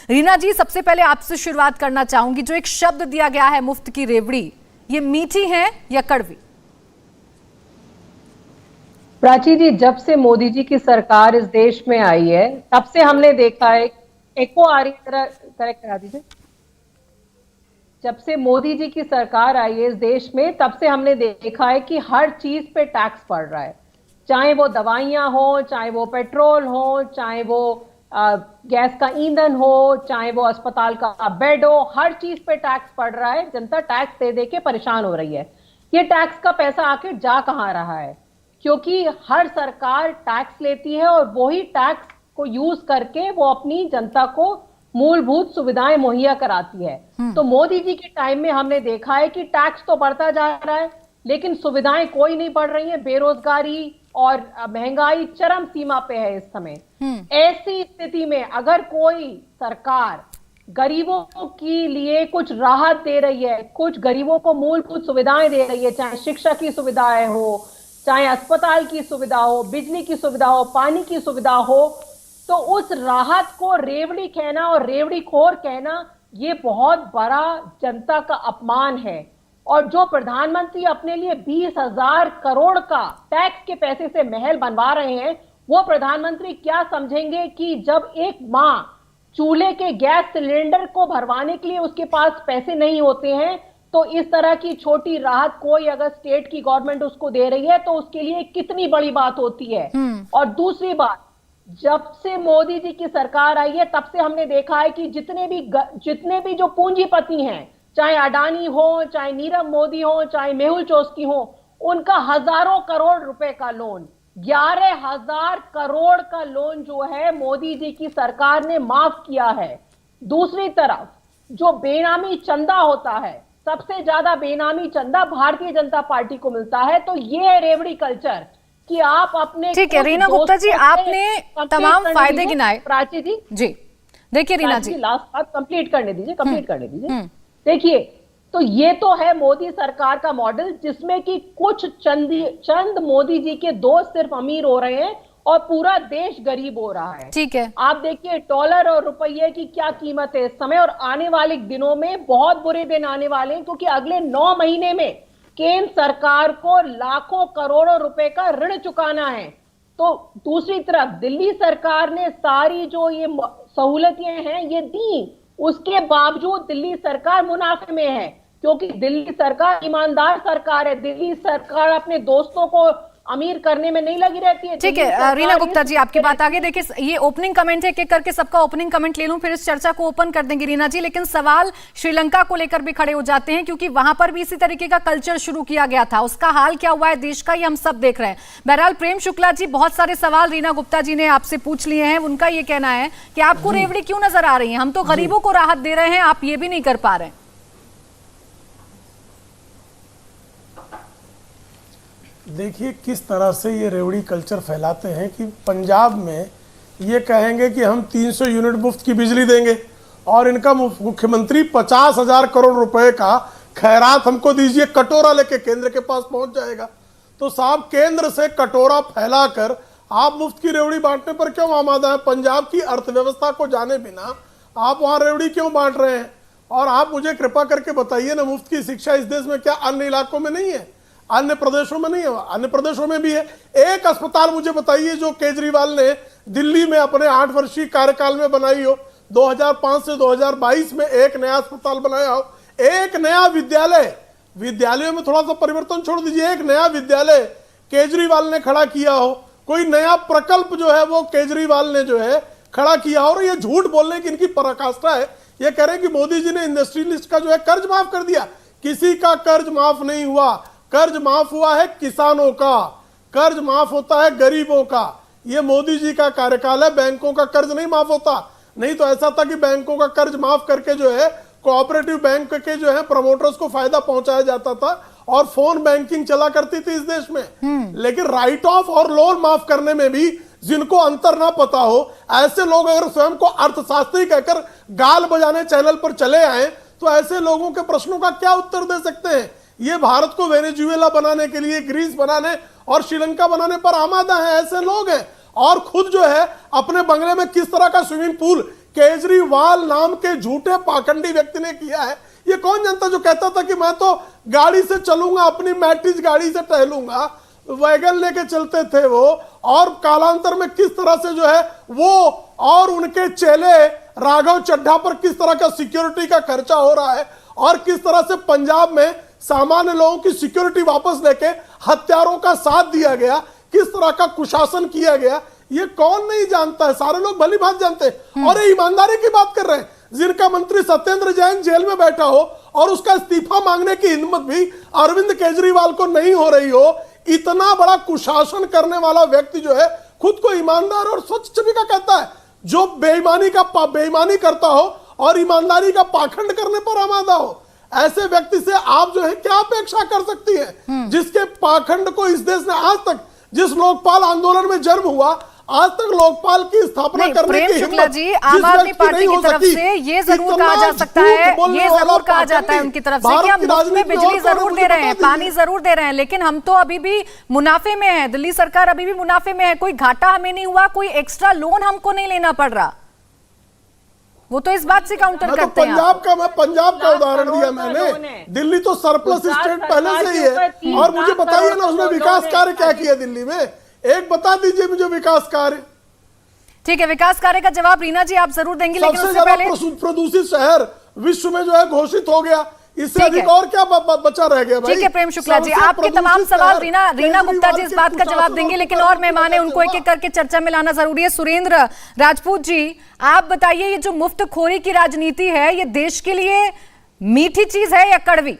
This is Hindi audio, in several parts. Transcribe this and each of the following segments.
रीना जी, सबसे पहले आपसे शुरुआत करना चाहूंगी। जो एक शब्द दिया गया है मुफ्त की रेवड़ी, ये मीठी है या कड़वी? प्राची जी, जब से मोदी जी की सरकार इस देश में आई है तब से हमने देखा है। एको आ रही तरह करेक्ट करा दीजिए। जब से मोदी जी की सरकार आई है इस देश में तब से हमने देखा है कि हर चीज पे टैक्स पड़ रहा है, चाहे वो दवाइयां हो, चाहे वो पेट्रोल हो, चाहे वो गैस का ईंधन हो, चाहे वो अस्पताल का बेड हो, हर चीज पे टैक्स पड़ रहा है। जनता टैक्स दे दे के परेशान हो रही है। ये टैक्स का पैसा आखिर जा कहां रहा है? क्योंकि हर सरकार टैक्स लेती है और वही टैक्स को यूज करके वो अपनी जनता को मूलभूत सुविधाएं मुहैया कराती है। तो मोदी जी के टाइम में हमने देखा है कि टैक्स तो बढ़ता जा रहा है लेकिन सुविधाएं कोई नहीं बढ़ रही है। बेरोजगारी और महंगाई चरम सीमा पे है इस समय। ऐसी स्थिति में अगर कोई सरकार गरीबों के लिए कुछ राहत दे रही है, कुछ गरीबों को मूलभूत सुविधाएं दे रही है, चाहे शिक्षा की सुविधाएं हो, चाहे अस्पताल की सुविधा हो, बिजली की सुविधा हो, पानी की सुविधा हो, तो उस राहत को रेवड़ी कहना और रेवड़ी खोर कहना ये बहुत बड़ा जनता का अपमान है। और जो प्रधानमंत्री अपने लिए 20,000 करोड़ का टैक्स के पैसे से महल बनवा रहे हैं, वो प्रधानमंत्री क्या समझेंगे कि जब एक मां चूल्हे के गैस सिलेंडर को भरवाने के लिए उसके पास पैसे नहीं होते हैं, तो इस तरह की छोटी राहत कोई अगर स्टेट की गवर्नमेंट उसको दे रही है तो उसके लिए कितनी बड़ी बात होती है। और दूसरी बात, जब से मोदी जी की सरकार आई है तब से हमने देखा है कि जितने भी जो पूंजीपति हैं, चाहे अडानी हो, चाहे नीरव मोदी हो, चाहे मेहुल चोस्की हो, उनका हजारों करोड़ रुपए का लोन, 11,000 करोड़ का लोन जो है मोदी जी की सरकार ने माफ किया है। दूसरी तरफ जो बेनामी चंदा होता है, सबसे ज्यादा बेनामी चंदा भारतीय जनता पार्टी को मिलता है। तो ये है रेवड़ी कल्चर कि आप अपने, ठीक है रीना गुप्ता जी, आपने तमाम फायदे गिनाए। प्राची जी देखिए रीना जी, लास्ट बात कंप्लीट करने दीजिए। देखिए, तो ये तो है मोदी सरकार का मॉडल, जिसमें कि कुछ चंद मोदी जी के दोस्त सिर्फ अमीर हो रहे हैं और पूरा देश गरीब हो रहा है। ठीक है, आप देखिए डॉलर और रुपये की क्या कीमत है इस समय, और आने वाले दिनों में बहुत बुरे दिन आने वाले हैं, क्योंकि अगले 9 महीने में केंद्र सरकार को लाखों करोड़ों रुपए का ऋण चुकाना है। तो दूसरी तरफ दिल्ली सरकार ने सारी जो ये सहूलतें हैं ये दी, उसके बावजूद दिल्ली सरकार मुनाफे में है, क्योंकि दिल्ली सरकार ईमानदार सरकार है। दिल्ली सरकार अपने दोस्तों को अमीर करने में नहीं लगी रहती है। ठीक है रीना गुप्ता जी, आपकी बात आगे। देखिए, ये ओपनिंग कमेंट है, एक करके सबका ओपनिंग कमेंट ले लूं, फिर इस चर्चा को ओपन कर देंगे रीना जी। लेकिन सवाल श्रीलंका को लेकर भी खड़े हो जाते हैं, क्योंकि वहां पर भी इसी तरीके का कल्चर शुरू किया गया था। उसका हाल क्या हुआ है देश का, ये हम सब देख रहे हैं। बहरहाल प्रेम शुक्ला जी, बहुत सारे सवाल रीना गुप्ता जी ने आपसे पूछ लिए हैं। उनका ये कहना है कि आपको रेवड़ी क्यों नजर आ रही है? हम तो गरीबों को राहत दे रहे हैं, आप ये भी नहीं कर पा रहे हैं। देखिए किस तरह से ये रेवड़ी कल्चर फैलाते हैं कि पंजाब में ये कहेंगे कि हम 300 यूनिट मुफ्त की बिजली देंगे और इनका मुख्यमंत्री 50,000 करोड़ रुपए का खैरात हमको दीजिए, कटोरा लेके केंद्र के पास पहुंच जाएगा। तो साहब, केंद्र से कटोरा फैलाकर आप मुफ्त की रेवड़ी बांटने पर क्यों आमादा है? पंजाब की अर्थव्यवस्था को जाने बिना आप वहां रेवड़ी क्यों बांट रहे हैं? और आप मुझे कृपा करके बताइए ना, मुफ्त की शिक्षा इस देश में क्या अन्य इलाकों में नहीं है? अन्य प्रदेशों में नहीं है? अन्य प्रदेशों में भी है। एक अस्पताल मुझे बताइए जो केजरीवाल ने दिल्ली में अपने 8 वर्षीय कार्यकाल में बनाई हो। 2005 से 2022 में एक नया अस्पताल बनाया हो, एक नया विद्यालयों में थोड़ा सा परिवर्तन छोड़ दीजिए, एक नया विद्यालय केजरीवाल ने खड़ा किया हो, कोई नया प्रकल्प जो है वो केजरीवाल ने जो है खड़ा किया। और ये झूठ बोलने की इनकी पराकाष्ठा है। ये कह रहे हैं कि मोदी जी ने इंडस्ट्रियलिस्ट का जो है कर्ज माफ कर दिया। किसी का कर्ज माफ नहीं हुआ। कर्ज माफ हुआ है किसानों का, कर्ज माफ होता है गरीबों का। ये मोदी जी का कार्यकाल है, बैंकों का कर्ज नहीं माफ होता। नहीं तो ऐसा था कि बैंकों का कर्ज माफ करके जो है कोऑपरेटिव बैंक के जो है प्रमोटर्स को फायदा पहुंचाया जाता था और फोन बैंकिंग चला करती थी इस देश में। लेकिन राइट ऑफ और लोन माफ करने में भी जिनको अंतर ना पता हो, ऐसे लोग अगर स्वयं को अर्थशास्त्री कहकर गाल बजाने चैनल पर चले आए तो ऐसे लोगों के प्रश्नों का क्या उत्तर दे सकते हैं? ये भारत को वेनेजुएला बनाने के लिए, ग्रीस बनाने और श्रीलंका बनाने पर आमादा है ऐसे लोग हैं। और खुद जो है अपने बंगले में किस तरह का स्विमिंग पूल केजरीवाल नाम के झूठे पाखंडी व्यक्ति ने किया है। ये कौन जानता जो कहता था कि मैं तो गाड़ी से चलूंगा, अपनी मैटिज गाड़ी से टहलूंगा, वैगन लेके चलते थे वो, और कालांतर में किस तरह से जो है वो और उनके चेले राघव चड्ढा पर किस तरह का सिक्योरिटी का खर्चा हो रहा है, और किस तरह से पंजाब में सामान्य लोगों की सिक्योरिटी वापस लेके हत्यारों का साथ दिया गया, किस तरह का कुशासन किया गया, ये कौन नहीं जानता है? सारे लोग भली बात जानते हैं। और ये ईमानदारी की बात कर रहे हैं, जिनका मंत्री सत्येंद्र जैन जेल में बैठा हो और उसका इस्तीफा मांगने की हिम्मत भी अरविंद केजरीवाल को नहीं हो रही हो, इतना बड़ा कुशासन करने वाला व्यक्ति जो है खुद को ईमानदार और स्वच्छ छवि का कहता है, जो बेईमानी करता हो और ईमानदारी का पाखंड करने पर आमादा हो, ऐसे व्यक्ति से आप जो है क्या अपेक्षा कर सकती है? जिसके पाखंड को इस देश ने आज तक, जिस लोकपाल आंदोलन में जन्म हुआ, आज तक लोकपाल की स्थापना करने की शुक्ला हिम्मत जी, आम आदमी पार्टी की तरफ से ये जरूर कहा जा सकता है, ये जरूर कहा जाता है उनकी तरफ से कि हम मुफ्त में बिजली जरूर दे रहे हैं, पानी जरूर दे रहे हैं, लेकिन हम तो अभी भी मुनाफे में है, दिल्ली सरकार अभी भी मुनाफे में है, कोई घाटा हमें नहीं हुआ, कोई एक्स्ट्रा लोन हमको नहीं लेना पड़ रहा। वो तो इस बात से काउंटर करते हैं। पंजाब का उदाहरण दिया मैंने, दिल्ली तो सरप्लस स्टेट पहले से ही है। और मुझे बताइए ना, उसने विकास कार्य क्या किया दिल्ली में? एक बता दीजिए मुझे विकास कार्य। ठीक है, विकास कार्य का जवाब रीना जी आप जरूर देंगे, लेकिन सबसे उससे पहले प्रदूषित शहर विश्व में जो है घोषित हो गया, इससे अधिक और क्या बचा रह गया भाई? ठीक है प्रेम शुक्ला जी, आपके तमाम सवाल रीना गुप्ता जी इस बात का जवाब देंगे, लेकिन और मेहमान है उनको एक एक करके चर्चा में लाना जरूरी है। सुरेंद्र राजपूत जी, आप बताइए, ये जो मुफ्तखोरी की राजनीति है, ये देश के लिए मीठी चीज है या कड़वी?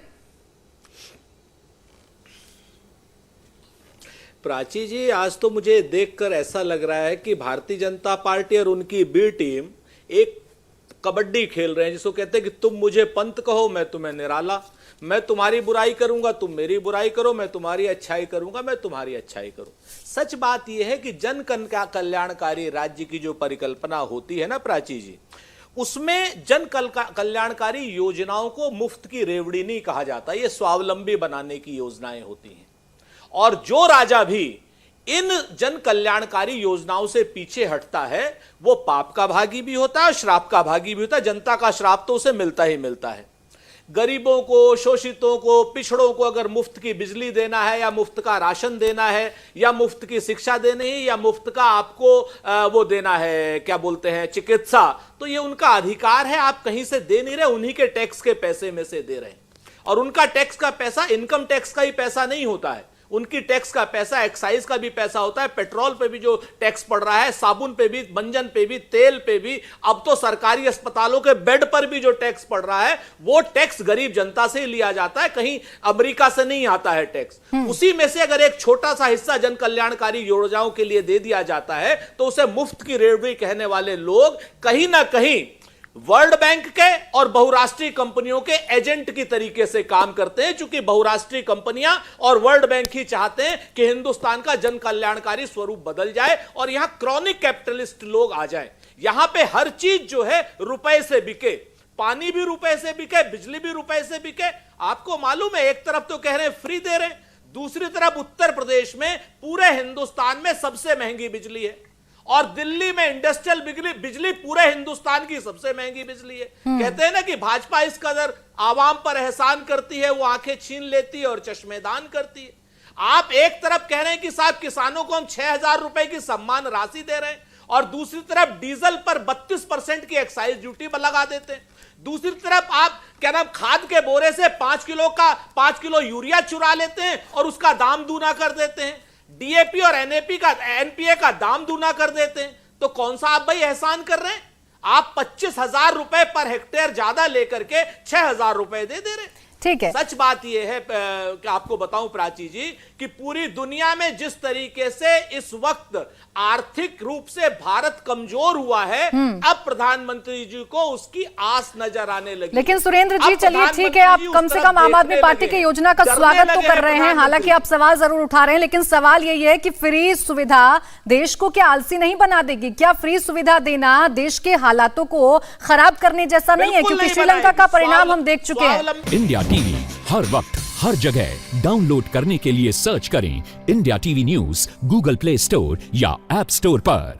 प्राची जी, आज तो मुझे देखकर ऐसा लग रहा है कि भारतीय जनता पार्टी और उनकी बी टीम एक कबड्डी खेल रहे हैं, जिसको कहते हैं कि तुम मुझे पंत कहो, मैं तुम्हें निराला, मैं तुम्हारी बुराई करूंगा, तुम मेरी बुराई करो, मैं तुम्हारी अच्छाई करूंगा, मैं तुम्हारी अच्छाई करूं। सच बात यह है कि जन कल्याणकारी राज्य की जो परिकल्पना होती है ना प्राची जी, उसमें जन कल्याणकारी योजनाओं को मुफ्त की रेवड़ी नहीं कहा जाता, ये स्वावलंबी बनाने की योजनाएं होती हैं। और जो राजा भी इन जन कल्याणकारी योजनाओं से पीछे हटता है, वो पाप का भागी भी होता है और श्राप का भागी भी होता है। जनता का श्राप तो उसे मिलता ही मिलता है। गरीबों को, शोषितों को, पिछड़ों को अगर मुफ्त की बिजली देना है, या मुफ्त का राशन देना है, या मुफ्त की शिक्षा देनी है, या मुफ्त का आपको वो देना है, क्या बोलते हैं, चिकित्सा, तो ये उनका अधिकार है। आप कहीं से दे नहीं रहे, उन्हीं के टैक्स के पैसे में से दे रहे हैं। और उनका टैक्स का पैसा इनकम टैक्स का ही पैसा नहीं होता है, उनकी टैक्स का पैसा एक्साइज का भी पैसा होता है। पेट्रोल पे भी जो टैक्स पड़ रहा है, साबुन पे भी, मंजन पे भी, तेल पे भी, अब तो सरकारी अस्पतालों के बेड पर भी जो टैक्स पड़ रहा है, वो टैक्स गरीब जनता से लिया जाता है, कहीं अमेरिका से नहीं आता है टैक्स। उसी में से अगर एक छोटा सा हिस्सा जन कल्याणकारी योजनाओं के लिए दे दिया जाता है, तो उसे मुफ्त की रेवड़ी कहने वाले लोग कहीं ना कहीं वर्ल्ड बैंक के और बहुराष्ट्रीय कंपनियों के एजेंट की तरीके से काम करते हैं, क्योंकि बहुराष्ट्रीय कंपनियां और वर्ल्ड बैंक ही चाहते हैं कि हिंदुस्तान का जन कल्याणकारी स्वरूप बदल जाए और यहां क्रॉनिक कैपिटलिस्ट लोग आ जाएं। यहां पे हर चीज जो है रुपए से बिके, पानी भी रुपए से बिके, बिजली भी रुपए से बिके। आपको मालूम है, एक तरफ तो कह रहे हैं फ्री दे रहे हैं, दूसरी तरफ उत्तर प्रदेश में पूरे हिंदुस्तान में सबसे महंगी बिजली है, और दिल्ली में इंडस्ट्रियल बिजली पूरे हिंदुस्तान की सबसे महंगी बिजली है। कहते हैं ना कि भाजपा इस कदर आवाम पर एहसान करती है, वो आंखें छीन लेती है और चश्मेदान करती है। आप एक तरफ कह रहे हैं कि साहब किसानों को हम 6,000 रुपए की सम्मान राशि दे रहे हैं, और दूसरी तरफ डीजल पर 32% की एक्साइज ड्यूटी लगा देते हैं। दूसरी तरफ आप क्या नाम, खाद के बोरे से 5 किलो यूरिया चुरा लेते हैं और उसका दाम दूना कर देते हैं। डीएपी और एनपीए का दाम दूना कर देते हैं। तो कौन सा आप भाई एहसान कर रहे हैं? आप 25,000 रुपए पर हेक्टेयर ज्यादा लेकर के 6,000 रुपए दे रहे हैं। ठीक है, सच बात यह है कि आपको बताऊं प्राची जी, कि पूरी दुनिया में जिस तरीके से इस वक्त आर्थिक रूप से भारत कमजोर हुआ है, अब प्रधानमंत्री जी को उसकी आस नजर आने लगी। लेकिन सुरेंद्र जी चलिए ठीक है, आप कम से कम आम आदमी पार्टी की योजना का स्वागत तो कर रहे हैं, हालांकि आप सवाल जरूर उठा रहे हैं, लेकिन सवाल यही है कि फ्री सुविधा देश को क्या आलसी नहीं बना देगी? क्या फ्री सुविधा देना देश के हालातों को खराब करने जैसा नहीं है? क्योंकि श्रीलंका का परिणाम हम देख चुके हैं। इंडिया टीवी हर वक्त हर जगह डाउनलोड करने के लिए सर्च करें India TV news Google play store या ऐप स्टोर पर।